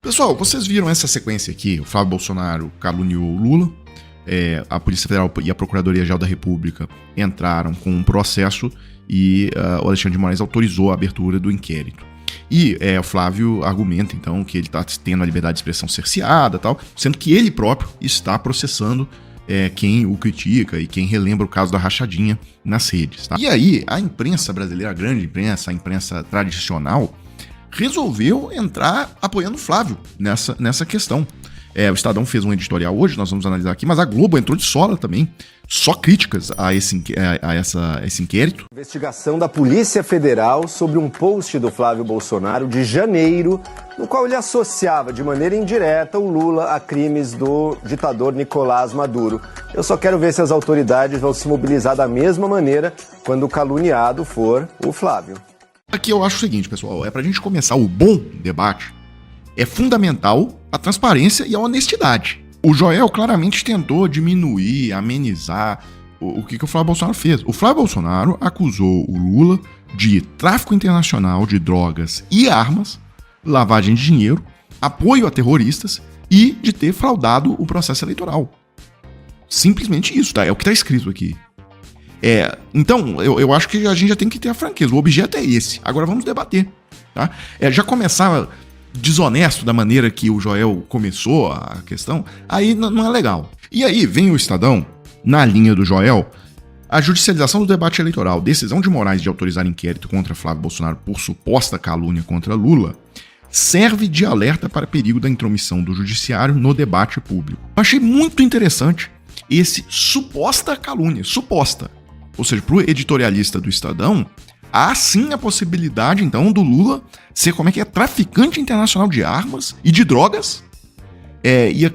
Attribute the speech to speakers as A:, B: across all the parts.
A: Pessoal, vocês viram essa sequência aqui? O Flávio Bolsonaro caluniou o Lula, a Polícia Federal e a Procuradoria-Geral da República entraram com um processo e o Alexandre de Moraes autorizou a abertura do inquérito. E o Flávio argumenta, então, que ele está tendo a liberdade de expressão cerceada e tal, sendo que ele próprio está processando quem o critica e quem relembra o caso da rachadinha nas redes. Tá? E aí, a imprensa brasileira, a grande imprensa, a imprensa tradicional, resolveu entrar apoiando o Flávio nessa questão. O Estadão fez um editorial hoje, nós vamos analisar aqui, mas a Globo entrou de sola também, só críticas a esse inquérito.
B: Investigação da Polícia Federal sobre um post do Flávio Bolsonaro de janeiro, no qual ele associava de maneira indireta o Lula a crimes do ditador Nicolás Maduro. Eu só quero ver se as autoridades vão se mobilizar da mesma maneira quando o caluniado for o Flávio.
A: Aqui eu acho o seguinte, pessoal, pra gente começar o bom debate, é fundamental a transparência e a honestidade. O Joel claramente tentou diminuir, amenizar o que o Flávio Bolsonaro fez. O Flávio Bolsonaro acusou o Lula de tráfico internacional de drogas e armas, lavagem de dinheiro, apoio a terroristas e de ter fraudado o processo eleitoral. Simplesmente isso, tá? É o que está escrito aqui. Então, eu acho que a gente já tem que ter a franqueza. O objeto é esse. Agora vamos debater. Tá? Já começar desonesto da maneira que o Joel começou a questão, aí não é legal. E aí vem o Estadão, na linha do Joel, a judicialização do debate eleitoral, decisão de Moraes de autorizar inquérito contra Flávio Bolsonaro por suposta calúnia contra Lula, serve de alerta para perigo da intromissão do judiciário no debate público. Eu achei muito interessante esse suposta calúnia, suposta. Ou seja, para o editorialista do Estadão, há sim a possibilidade, então, do Lula ser traficante internacional de armas e de drogas, e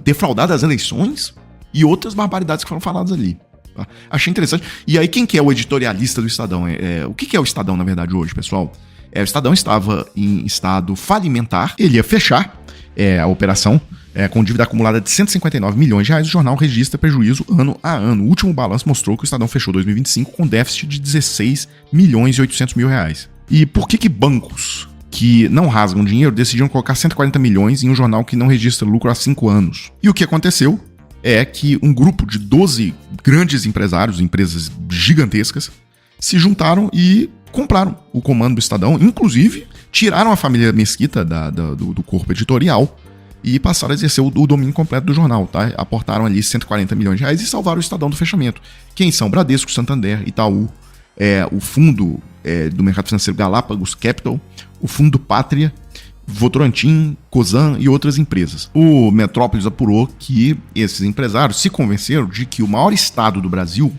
A: defraudar das eleições e outras barbaridades que foram faladas ali. Tá? Achei interessante. E aí, quem que é o editorialista do Estadão? O que é o Estadão, na verdade, hoje, pessoal? O Estadão estava em estado falimentar, ele ia fechar a operação, com dívida acumulada de 159 milhões de reais, o jornal registra prejuízo ano a ano. O último balanço mostrou que o Estadão fechou 2025 com déficit de 16 milhões e 800 mil reais. E por que bancos que não rasgam dinheiro decidiram colocar 140 milhões em um jornal que não registra lucro há 5 anos? E o que aconteceu é que um grupo de 12 grandes empresários, empresas gigantescas, se juntaram e compraram o comando do Estadão, inclusive tiraram a família Mesquita do corpo editorial e passaram a exercer o domínio completo do jornal, tá? Aportaram ali 140 milhões de reais e salvaram o Estadão do fechamento. Quem são? Bradesco, Santander, Itaú, o fundo do mercado financeiro Galápagos Capital, o fundo Pátria, Votorantim, Cosan e outras empresas. O Metrópolis apurou que esses empresários se convenceram de que o maior estado do Brasil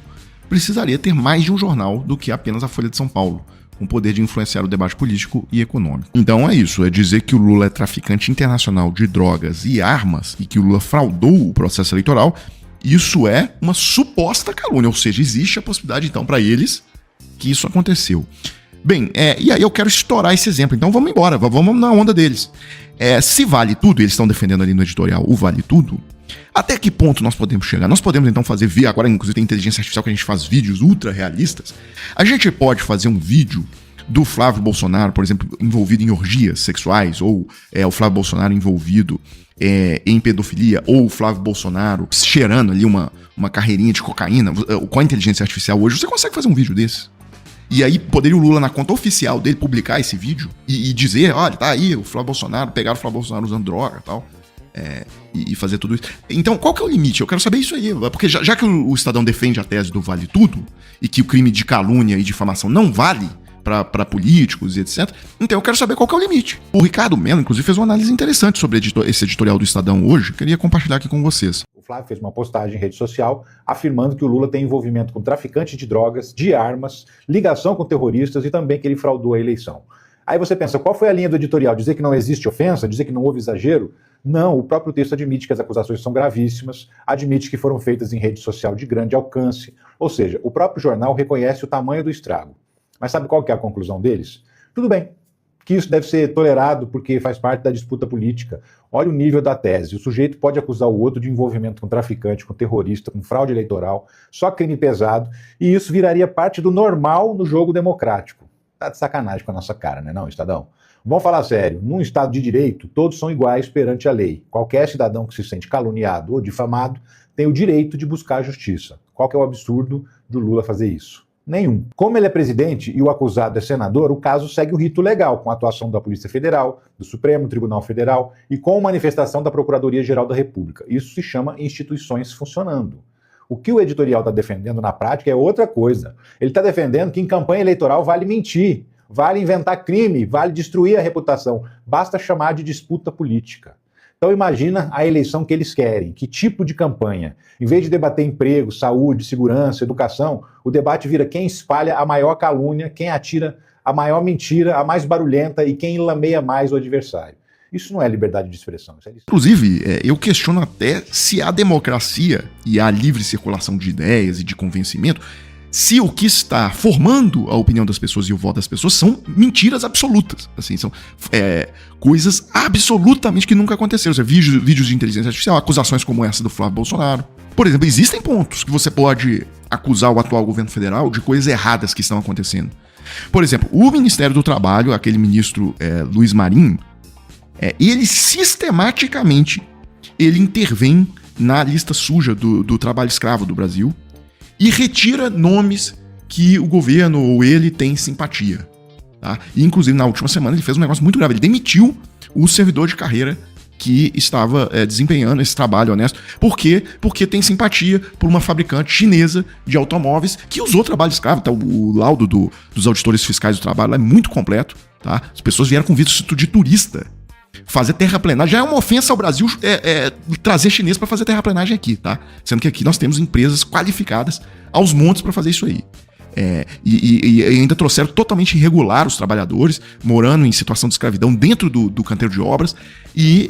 A: precisaria ter mais de um jornal do que apenas a Folha de São Paulo, com o poder de influenciar o debate político e econômico. Então é isso, dizer que o Lula é traficante internacional de drogas e armas e que o Lula fraudou o processo eleitoral, isso é uma suposta calúnia, ou seja, existe a possibilidade então para eles que isso aconteceu. Bem, e aí eu quero estourar esse exemplo, então vamos embora, vamos na onda deles. Se vale tudo, eles estão defendendo ali no editorial o vale tudo, até que ponto nós podemos chegar? Nós podemos então fazer vídeo, agora inclusive tem inteligência artificial que a gente faz vídeos ultra realistas. A gente pode fazer um vídeo do Flávio Bolsonaro, por exemplo, envolvido em orgias sexuais, ou o Flávio Bolsonaro envolvido em pedofilia, ou o Flávio Bolsonaro cheirando ali uma carreirinha de cocaína. Com a inteligência artificial hoje, você consegue fazer um vídeo desse. E aí poderia o Lula, na conta oficial dele, publicar esse vídeo e dizer, olha, tá aí o Flávio Bolsonaro, pegaram o Flávio Bolsonaro usando droga e tal. E fazer tudo isso. Então, qual que é o limite? Eu quero saber isso aí, porque já que o Estadão defende a tese do vale tudo, e que o crime de calúnia e difamação não vale para políticos e etc., então eu quero saber qual que é o limite. O Ricardo Mello, inclusive, fez uma análise interessante sobre esse editorial do Estadão hoje, queria compartilhar aqui com vocês.
C: O Flávio fez uma postagem em rede social afirmando que o Lula tem envolvimento com traficantes de drogas, de armas, ligação com terroristas e também que ele fraudou a eleição. Aí você pensa, qual foi a linha do editorial? Dizer que não existe ofensa? Dizer que não houve exagero? Não, o próprio texto admite que as acusações são gravíssimas, admite que foram feitas em rede social de grande alcance, ou seja, o próprio jornal reconhece o tamanho do estrago. Mas sabe qual que é a conclusão deles? Tudo bem, que isso deve ser tolerado porque faz parte da disputa política. Olha o nível da tese, o sujeito pode acusar o outro de envolvimento com traficante, com terrorista, com fraude eleitoral, só crime pesado, e isso viraria parte do normal no jogo democrático. Tá de sacanagem com a nossa cara, né não, Estadão? Vamos falar sério, num Estado de Direito, todos são iguais perante a lei. Qualquer cidadão que se sente caluniado ou difamado tem o direito de buscar a justiça. Qual que é o absurdo do Lula fazer isso? Nenhum. Como ele é presidente e o acusado é senador, o caso segue o rito legal, com a atuação da Polícia Federal, do Supremo Tribunal Federal e com manifestação da Procuradoria-Geral da República. Isso se chama instituições funcionando. O que o editorial está defendendo na prática é outra coisa. Ele está defendendo que em campanha eleitoral vale mentir, vale inventar crime, vale destruir a reputação. Basta chamar de disputa política. Então imagina a eleição que eles querem, que tipo de campanha. Em vez de debater emprego, saúde, segurança, educação, o debate vira quem espalha a maior calúnia, quem atira a maior mentira, a mais barulhenta e quem lameia mais o adversário. Isso não é liberdade de expressão. Isso é...
A: Inclusive, eu questiono até se a democracia e a livre circulação de ideias e de convencimento, se o que está formando a opinião das pessoas e o voto das pessoas são mentiras absolutas. Assim, são coisas absolutamente que nunca aconteceram. Vídeos de inteligência artificial, acusações como essa do Flávio Bolsonaro. Por exemplo, existem pontos que você pode acusar o atual governo federal de coisas erradas que estão acontecendo. Por exemplo, o Ministério do Trabalho, aquele ministro Luiz Marinho, ele sistematicamente intervém na lista suja do trabalho escravo do Brasil e retira nomes que o governo ou ele tem simpatia. Tá? E, inclusive, na última semana ele fez um negócio muito grave. Ele demitiu o servidor de carreira que estava desempenhando esse trabalho honesto. Por quê? Porque tem simpatia por uma fabricante chinesa de automóveis que usou trabalho escravo. Tá? O laudo dos auditores fiscais do trabalho é muito completo. Tá? As pessoas vieram com visto de turista. Fazer terraplenagem já é uma ofensa ao Brasil trazer chinês para fazer terraplenagem aqui, tá? Sendo que aqui nós temos empresas qualificadas aos montes para fazer isso aí. E ainda trouxeram totalmente irregular os trabalhadores, morando em situação de escravidão dentro do canteiro de obras, e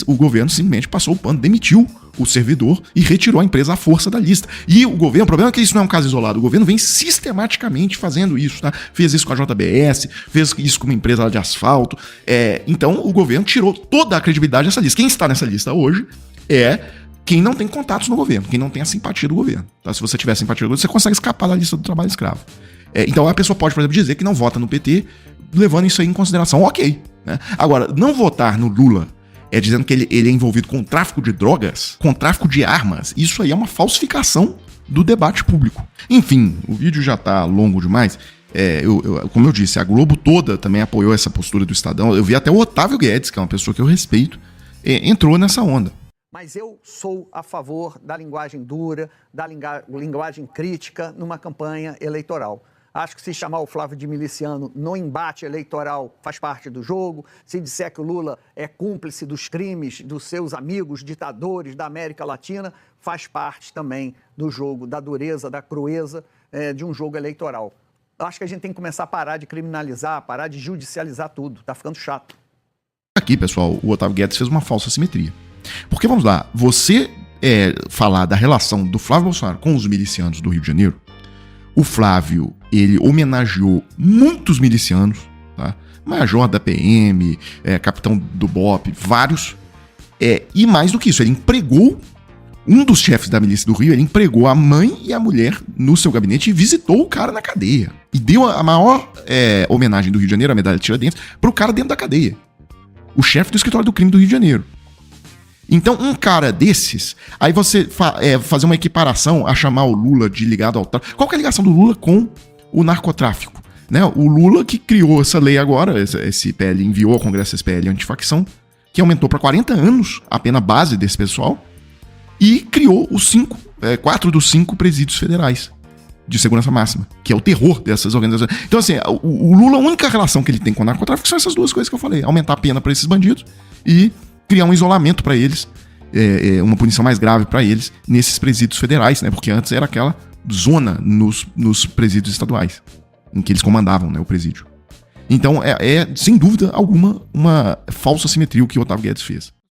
A: o governo simplesmente passou o pano, demitiu o servidor e retirou a empresa à força da lista. E o problema é que isso não é um caso isolado, o governo vem sistematicamente fazendo isso, tá? Fez isso com a JBS, fez isso com uma empresa lá de asfalto, então o governo tirou toda a credibilidade dessa lista. Quem está nessa lista hoje é quem não tem contatos no governo, quem não tem a simpatia do governo. Tá? Se você tiver simpatia do governo, você consegue escapar da lista do trabalho escravo. Então a pessoa pode, por exemplo, dizer que não vota no PT, levando isso aí em consideração. Ok. Né? Agora, não votar no Lula dizendo que ele é envolvido com tráfico de drogas, com tráfico de armas, isso aí é uma falsificação do debate público. Enfim, o vídeo já tá longo demais. Como eu disse, a Globo toda também apoiou essa postura do Estadão. Eu vi até o Otávio Guedes, que é uma pessoa que eu respeito, entrou nessa onda.
D: Mas eu sou a favor da linguagem dura, da linguagem crítica numa campanha eleitoral. Acho que se chamar o Flávio de miliciano no embate eleitoral faz parte do jogo. Se disser que o Lula é cúmplice dos crimes dos seus amigos ditadores da América Latina, faz parte também do jogo, da dureza, da crueza de um jogo eleitoral. Acho que a gente tem que começar a parar de criminalizar, parar de judicializar tudo. Tá ficando chato.
A: Aqui, pessoal, o Otávio Guedes fez uma falsa simetria. Porque, vamos lá, você falar da relação do Flávio Bolsonaro com os milicianos do Rio de Janeiro, o Flávio, ele homenageou muitos milicianos, tá? Major da PM, capitão do BOPE, vários. E mais do que isso, ele empregou um dos chefes da milícia do Rio, ele empregou a mãe e a mulher no seu gabinete e visitou o cara na cadeia. E deu a maior homenagem do Rio de Janeiro, a medalha de Tiradentes, pro cara dentro da cadeia. O chefe do escritório do crime do Rio de Janeiro. Então, um cara desses, aí você fazer uma equiparação a chamar o Lula de ligado ao tráfico. Qual que é a ligação do Lula com o narcotráfico? Né? O Lula que criou essa lei agora, esse PL, enviou ao Congresso esse PL antifacção, que aumentou para 40 anos a pena base desse pessoal, e criou os 4 dos 5 presídios federais de segurança máxima, que é o terror dessas organizações. Então, assim, o Lula, a única relação que ele tem com o narcotráfico são essas duas coisas que eu falei: aumentar a pena para esses bandidos e criar um isolamento para eles, uma punição mais grave para eles nesses presídios federais, né? Porque antes era aquela zona nos presídios estaduais, em que eles comandavam, né, o presídio. Então, sem dúvida alguma, uma falsa simetria o que o Otávio Guedes fez.